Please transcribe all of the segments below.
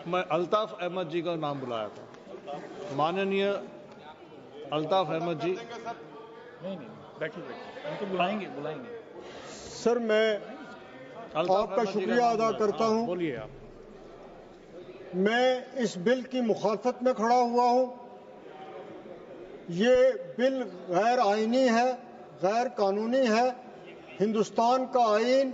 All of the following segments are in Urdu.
میں الطاف احمد جی کا نام بلایا تھا. ماننیہ الطاف احمد جی. نہیں بیٹھیے ان کو بلائیں گے. سر میں آپ کا شکریہ ادا کرتا ہوں. بولیے آپ. میں اس بل کی مخالفت میں کھڑا ہوا ہوں. یہ بل غیر آئینی ہے، غیر قانونی ہے. ہندوستان کا آئین،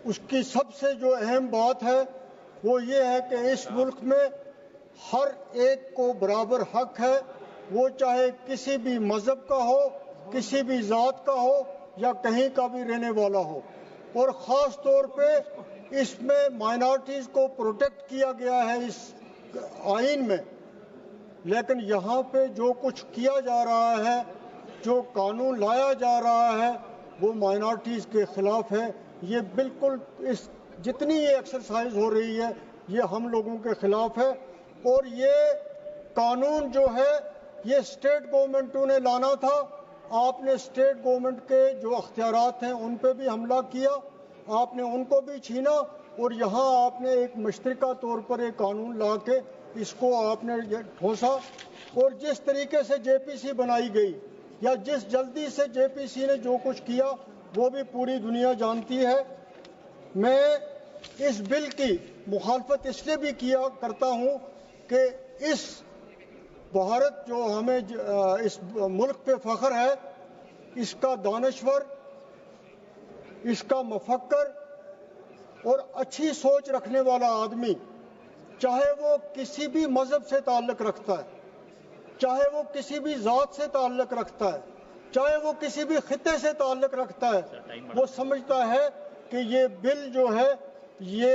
اس کی سب سے جو اہم بات ہے وہ یہ ہے کہ اس ملک میں ہر ایک کو برابر حق ہے، وہ چاہے کسی بھی مذہب کا ہو، کسی بھی ذات کا ہو یا کہیں کا بھی رہنے والا ہو. اور خاص طور پہ اس میں مائنارٹیز کو پروٹیکٹ کیا گیا ہے اس آئین میں. لیکن یہاں پہ جو کچھ کیا جا رہا ہے، جو قانون لایا جا رہا ہے، وہ مائنارٹیز کے خلاف ہے. یہ بالکل جتنی یہ ایکسرسائز ہو رہی ہے یہ ہم لوگوں کے خلاف ہے. اور یہ قانون جو ہے یہ اسٹیٹ گورنمنٹوں نے لانا تھا. آپ نے اسٹیٹ گورنمنٹ کے جو اختیارات ہیں ان پہ بھی حملہ کیا، آپ نے ان کو بھی چھینا، اور یہاں آپ نے ایک مشترکہ طور پر ایک قانون لا کے اس کو آپ نے ٹھوسا. اور جس طریقے سے جے پی سی بنائی گئی یا جس جلدی سے جے پی سی نے جو کچھ کیا وہ بھی پوری دنیا جانتی ہے. میں اس بل کی مخالفت اس لیے بھی کیا کرتا ہوں کہ اس بھارت جو ہمیں اس ملک پہ فخر ہے، اس کا دانشور، اس کا مفکر اور اچھی سوچ رکھنے والا آدمی، چاہے وہ کسی بھی مذہب سے تعلق رکھتا ہے، چاہے وہ کسی بھی ذات سے تعلق رکھتا ہے، چاہے وہ کسی بھی خطے سے تعلق رکھتا ہے، وہ سمجھتا ہے کہ یہ بل جو ہے یہ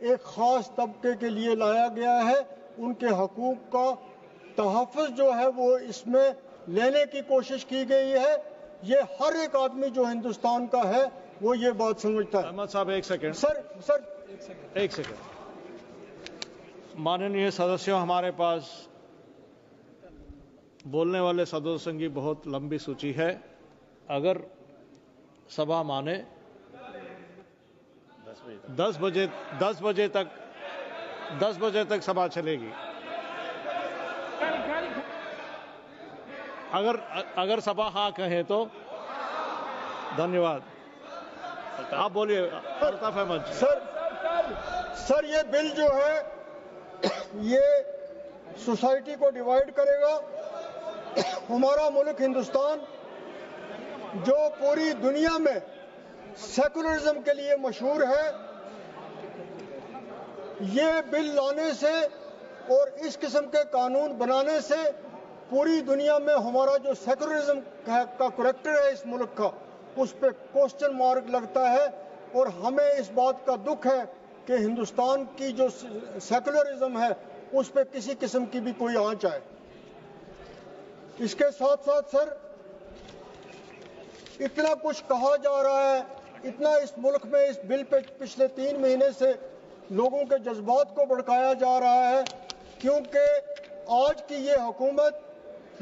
ایک خاص طبقے کے لیے لایا گیا ہے. ان کے حقوق کا تحفظ جو ہے وہ اس میں لینے کی کوشش کی گئی ہے. یہ ہر ایک آدمی جو ہندوستان کا ہے وہ یہ بات سمجھتا ہے. احمد صاحب ایک سیکنڈ. سر ایک سیکنڈ. ماننیہ سدسیوں، ہمارے پاس بولنے والے سدسیوں کی بہت لمبی سوچی ہے. اگر سبھا مانے 10 بجے تک سبھا چلے گی. اگر سبھا ہاں کہے تو دھنیہ واد. آپ بولیے الطاف احمد. سر یہ بل جو ہے یہ سوسائٹی کو ڈیوائیڈ کرے گا. ہمارا ملک ہندوستان جو پوری دنیا میں سیکولرزم کے لیے مشہور ہے، یہ بل لانے سے اور اس قسم کے قانون بنانے سے پوری دنیا میں ہمارا جو سیکولرزم کا کریکٹر ہے اس ملک کا، اس پہ کوسچن مارک لگتا ہے. اور ہمیں اس بات کا دکھ ہے کہ ہندوستان کی جو سیکولرزم ہے اس پہ کسی قسم کی بھی کوئی آنچ آئے. اس کے ساتھ ساتھ سر اتنا کچھ کہا جا رہا ہے، اتنا اس ملک میں اس بل پہ پچھلے 3 مہینے سے لوگوں کے جذبات کو بھڑکایا جا رہا ہے، کیونکہ آج کی یہ حکومت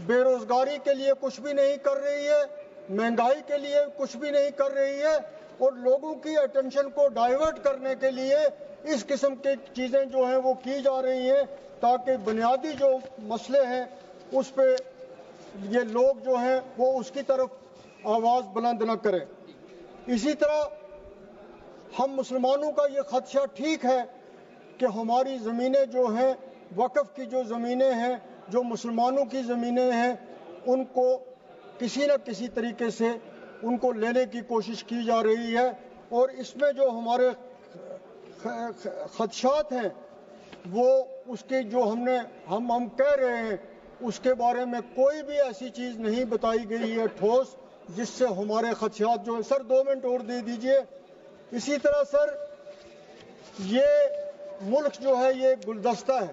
بے روزگاری کے لیے کچھ بھی نہیں کر رہی ہے، مہنگائی کے لیے کچھ بھی نہیں کر رہی ہے، اور لوگوں کی اٹینشن کو ڈائیورٹ کرنے کے لیے اس قسم کی چیزیں جو ہیں وہ کی جا رہی ہیں تاکہ بنیادی جو مسئلے ہیں اس پہ یہ لوگ جو ہیں وہ اس کی طرف آواز بلند نہ کریں. اسی طرح ہم مسلمانوں کا یہ خدشہ ٹھیک ہے کہ ہماری زمینیں جو ہیں، وقف کی جو زمینیں ہیں، جو مسلمانوں کی زمینیں ہیں، ان کو کسی نہ کسی طریقے سے ان کو لینے کی کوشش کی جا رہی ہے. اور اس میں جو ہمارے خدشات ہیں وہ اس کی جو ہم کہہ رہے ہیں اس کے بارے میں کوئی بھی ایسی چیز نہیں بتائی گئی ہے ٹھوس جس سے ہمارے خدشات جو ہیں. سر 2 منٹ اور دے دیجئے. اسی طرح سر یہ ملک جو ہے یہ گلدستہ ہے،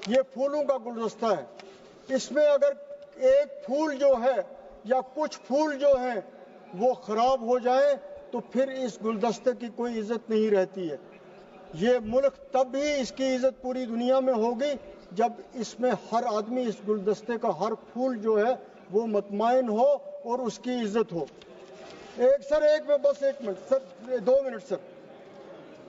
یہ پھولوں کا گلدستہ ہے. اس میں اگر ایک پھول جو ہے یا کچھ پھول جو ہیں وہ خراب ہو جائیں تو پھر اس گلدستے کی کوئی عزت نہیں رہتی ہے. یہ ملک تب ہی اس کی عزت پوری دنیا میں ہوگی جب اس میں ہر آدمی، اس گلدستے کا ہر پھول جو ہے وہ مطمئن ہو اور اس کی عزت ہو. ایک minute sir, 2 minute sir.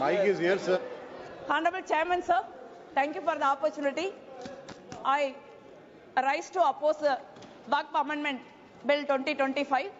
Mike is here, sir. Honorable Chairman, sir, thank you for the opportunity. I rise to oppose the Waqf Amendment Bill 2025.